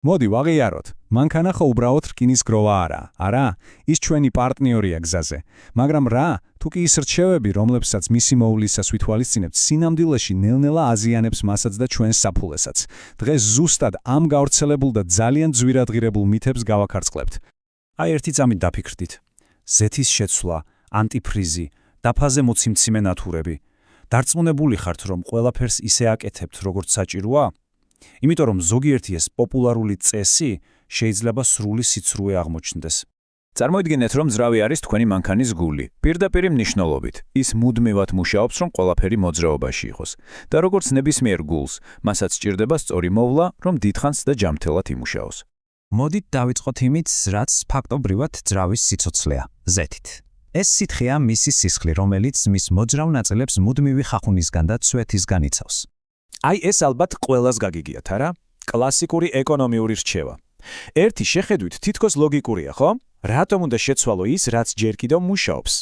მოდი ვაღიაროთ. მანქანა ხო უბრალოდ რკინის გროვა არა, ის ჩვენი პარტნიორია გზაზე. მაგრამ რა, თუ კი ის რჩევები, რომლებსაც მისი მოვლისას ვითვალისწინებთ, სინამდვილეში ნელ-ნელა აზიანებს მასაც და ჩვენს საფულესაც. დღეს ზუსტად ამ გავრცელებულ და ძალიან ძვირადღირებულ მითებს გავაქარწყლებთ. აი ერთი წამით დაფიქრდით. ზეთის შეცვლა, ანტიფრიზი, დაფაზე მოციმციმე ნათურები. დარწმუნებული ხართ, რომ ყველაფერს ისე აკეთებთ, როგორც საჭიროა? იმიტომ რომ ზოგიერთი ეს პოპულარული წესი შეიძლება სრული სიცრუე აღმოჩნდეს. წარმოიდგინეთ, რომ ძრავი არის თქვენი მანქანის გული. პირდაპირ მნიშვნელობით. ის მუდმივად მუშაობს, რომ ყველაფერი მოძრაობაში იყოს. და როგორც ნებისმიერ გულს, მასაც სჭირდება სწორი მოვლა, რომ დიდხანს და ჯამთელად იმუშაოს. მოდით დავიწყოთ იმით, რაც ფაქტობრივად ძრავის სიცოცხლეა, ზეთით. ეს სითხეა მისი სისხლი, რომელიც მის მოძრავ ნაწილებს მუდმივი ხახუნისგან და ცვეთისგან იცავს. აი ეს ალბათ ყველას გაგიგიათ, არა? კლასიკური ეკონომიური რჩევა. ერთი შეხედვით თითქოს ლოგიკურია, ხო? რატომ უნდა შეცვალო ის, რაც ჯერ კიდევ მუშაობს?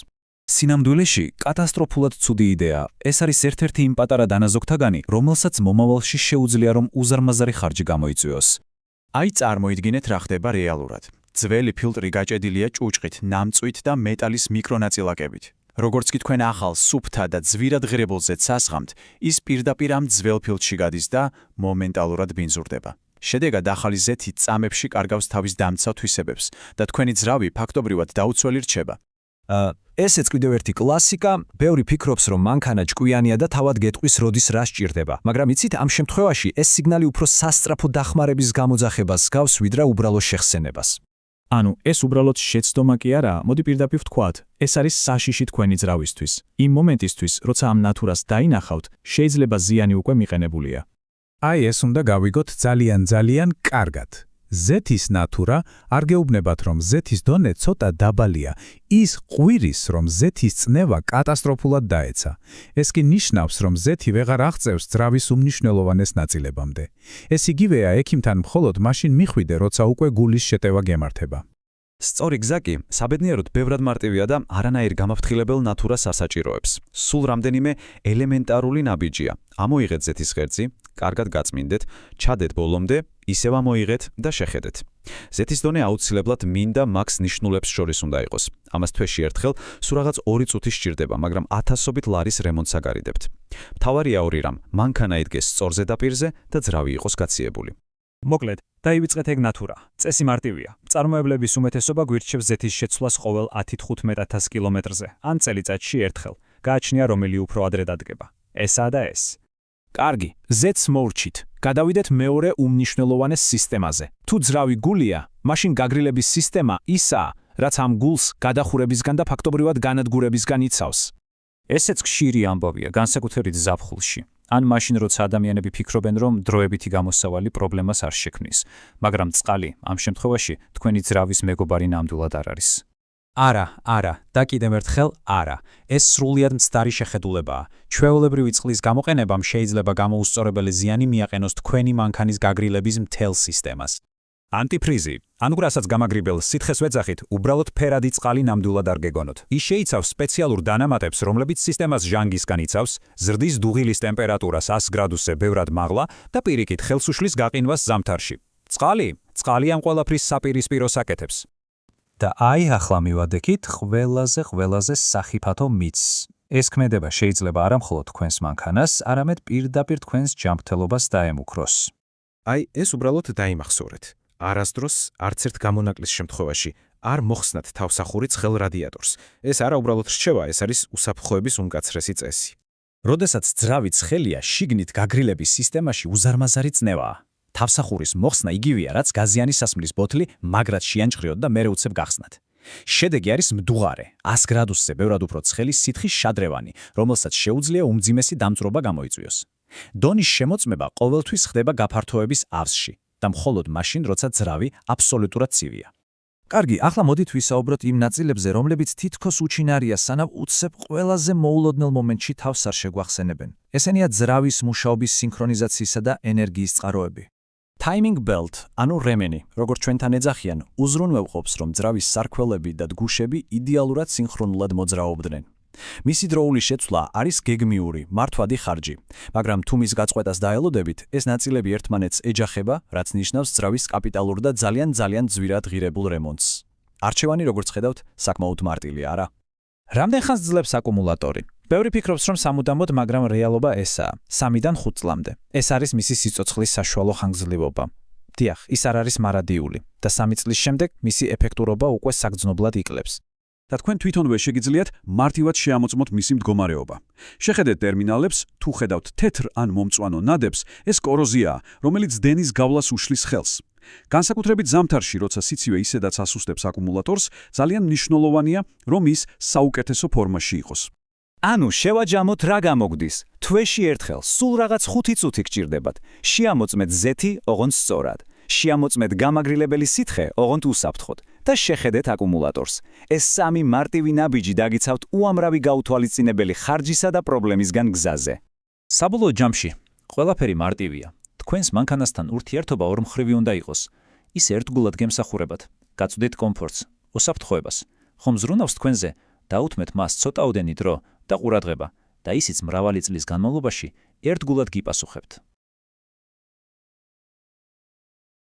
სინამდვილეში კატასტროფულად ცუდი იდეა. ეს არის ერთ-ერთი იმ პატარა დანაზოგთაგანი, რომელსაც მომავალში შეუძლია რომ უზარმაზარი ხარჯი გამოიწვიოს. აი წარმოიდგინეთ რა ხდება რეალურად. ძველი ფილტრი გაჭედილია ჭუჭყით, ნამწვით და მეტალის მიკრონაწილაკებით. როგორც კი თქვენ ახალ სუფთა და ძვირადღირებულზე წასხამთ, ის პირდაპირ ამ ძველ ფილტში გადის და მომენტალურად ბინძურდება. შედეგად ახალი ზეთი წამებში კარგავს თავის დამცავ თვისებებს და თქვენი ძრავი ფაქტობრივად დაუცველი რჩება. ესეც კიდევ ერთი კლასიკა, ბევრი ფიქრობს, რომ მანქანა ჭკვიანია და თავად გეტყვის როდის რა სჭირდება. მაგრამ იცით, ამ შემთხვევაში ეს სიგნალი უფრო სასწრაფო დახმარების გამოძახებას გავს, ვიდრე უბრალო შეხსენებას. ანუ ეს უბრალოდ შეცდომა კი არა, მოდი პირდაპირ ვთქვათ, ეს არის საშიში თქვენი ძრავისთვის. იმ მომენტისთვის, როცა ამ ნათურას დაინახავთ, შეიძლება ზიანი უკვე მიყენებულია. აი ეს უნდა გავიგოთ ძალიან კარგად. ზეთის ნათურა არ გეუბნებათ, რომ ზეთის დონე ცოტა დაბალია. ის ყვირის, რომ ზეთის წნევა კატასტროფულად დაეცა. ეს კი ნიშნავს, რომ ზეთი ვეღარ აღწევს ძრავის უმნიშვნელოვანეს ნაწილებამდე. ეს იგივეა ექიმთან მხოლოდ მაშინ მიხვიდე, როცა უკვე გულის შეტევა გემართება. სწორი გზა კი საბედნიეროდ ბევრად მარტივია და არანაირ გამაფრთხილებელ ნათურას არ საჭიროებს. სულ რამდენიმე ელემენტარული ნაბიჯია. ამოიღეთ ზეთის ღერძი, კარგად გაწმინდეთ, ჩადეთ ბოლომდე, ისევ ამოიღეთ და შეხედეთ. ზეთის დონე აუცილებლად მინ და მაქს ნიშნულებს შორის უნდა იყოს. ამას თვეში ერთხელ სულ რაღაც 2 წუთი სჭირდება, მაგრამ ათასობით ლარის რემონტს აგარიდებთ. მთავარია ორი რამ, მანქანა იდგეს სწორ ზედაპირზე და ძრავი იყოს გაციებული. მოკლედ, დაივიწყეთ ეგ ნათურა. წესი მარტივია. მწარმოებლების უმეტესობა გვირჩევს ზეთის შეცვლას ყოველ 10-15,000 კილომეტრზე, ან წელიწადში ერთხელ. გააჩნია რომელი უფრო ადრე დადგება. ესაა და ეს. კარგი, ზეთს მოვრჩით. გადავიდეთ მეორე უმნიშვნელოვანეს სისტემაზე. თუ ძრავი გულია, მაშინ გაგრილების სისტემა ისაა, რაც ამ გულს გადახურებისგან და ფაქტობრივად განადგურებისგან იცავს. ესეც ხშირი ამბავია, განსაკუთრებით ზაფხულში. ან მაშინ, როცა ადამიანები ფიქრობენ, რომ დროებითი გამოსავალი პრობლემას არ შექმნის. მაგრამ წყალი, ამ შემთხვევაში, თქვენი ძრავის მეგობარი ნამდვილად არ არის. არა, და კიდევ ერთხელ არა. ეს სრულიად მცდარი შეხედულებაა. ჩვეულებრივი წყლის გამოყენებამ შეიძლება გამოუსწორებელი ზიანი მიაყენოს თქვენი მანქანის გაგრილების მთელ სისტემას. ანტიფრიზი, ანუ რასაც გამაგრიბელ სითხეს ვეძახით, უბრალოდ ფერადი წყალი ნამდვილად არ გეგონოთ. ის შეიცავს სპეციალურ დანამატებს, რომლებიც სისტემას ჟანგისგან იცავს, ზრდის დუღილის ტემპერატურას 100 გრადუსზე ბევრად მაღლა და პირიქით ხელს უშლის გაყინვას ზამთარში. წყალი ამ ყველაფრის საპირისპიროს აკეთებს. და აი ახლა მივადექით ყველაზე სახიფათო მითს. ეს ქმედება შეიძლება არა მხოლოდ თქვენს მანქანას, არამედ პირდაპირ თქვენს ჯანმრთელობას დაემუქროს. აი ეს უბრალოდ დაიმახსოვრეთ. არასდროს არც ერთ გამონაკლის შემთხვევაში არ მოხსნათ თავსახური ცხელ რადიატორს. ეს არა უბრალოდ რჩევა, ეს არის უსაფრთხოების უმკაცრესი წესი. როდესაც ძრავი ცხელია, შიგნით გაგრილების სისტემაში უზარმაზარი წნევაა. თავსახურის მოხსნა იგივეა, რაც გაზიანი სასმლის ბოთლი მაგრად შეანჭხრიოთ და მერე უცებ გახსნათ. შედეგი არის მდუღარე, 100 გრადუსზე ბევრად უფრო ცხელი სითხის შადრევანი, რომელსაც შეუძლია უმძიმესი დამწვრობა გამოიწვიოს. დონის შემოწმება ყოველთვის ხდება გაფართოების ავსში და მხოლოდ მაშინ, როცა ძრავი აბსოლუტურად ცივია. კარგი, ახლა მოდით ვისაუბროთ იმ ნაწილებზე, რომლებიც თითქოს უჩინარია, სანამ უცებ ყველაზე მოულოდნელ მომენტში თავს არ შეგვახსენებენ. ესენია ძრავის მუშაობის სინქრონიზაციისა და ენერგიის წყაროები. Timing belt, ანუ რემენი, როგორც ჩვენთან ეძახიან, უზრუნველყოფს, რომ ძრავის სარქველები და დგუშები იდეალურად სინქრონულად მოძრაობდნენ. მისი დროული შეცვლა არის გეგმიური, მართვადი ხარჯი, მაგრამ თუ მის გაწყვეტას დაელოდებით, ეს ნაწილები ერთმანეთს ეჯახება, რაც ნიშნავს ძრავის კაპიტალურ და ძალიან ძვირად ღირებულ რემონტს. არჩევანი, როგორც ხედავთ, საკმაოდ მარტივია, არა? რამდენ ხანს ძლებს აკუმულატორი? ბევრი ფიქრობს, რომ სამუდამოდ, მაგრამ რეალობა ესაა. 3-დან 5 წლამდე. ეს არის მისი სიცოცხლის საშუალო ხანგრძლივობა. დიახ, ის არ არის მარადიული და 3 წლის შემდეგ მისი ეფექტურობა უკვე საგრძნობლად იკლებს. და თქვენ თვითონვე შეგიძლიათ მარტივად შეამოწმოთ მისი მდგომარეობა. შეხედეთ ტერმინალებს, თუ ხედავთ თეთრ ან მომწვანო ნადებს, ეს კოროზიაა, რომელიც დენის გავლას უშლის ხელს. განსაკუთრებით ზამთარში, როცა სიცივე ისედაც ასუსტებს აკუმულატორს, ძალიან მნიშვნელოვანია, რომ ის საუკეთესო ფორმაში იყოს. ანუ შევაჯამოთ რა გამოგდის. თვეში ერთხელ სულ რაღაც 5 წუთი გჭირდებათ. შეამოწმეთ ზეთი, ოღონდ სწორად. შეამოწმეთ გამაგრილებელი სითხე, ოღონდ უსაფრთხოდ და შეხედეთ აკუმულატორს. ეს 3 მარტივი ნაბიჯი დაგიცავთ უამრავი გაუთვალისწინებელი ხარჯისა და პრობლემისგან გზაზე. საბოლოო ჯამში ყველაფერი მარტივია. თქვენს მანქანასთან ურთიერთობა ორმხრივი უნდა იყოს. ის ერთგულად გემსახურებათ, გაწვდით კომფორტს, უსაფრთხოებას. ხომ ზრუნავს თქვენზე, დაუთმეთ მას ცოტაოდენი დრო და ყურადღება და ისიც მრავალი წლის განმავლობაში ერთგულად გიპასუხებთ.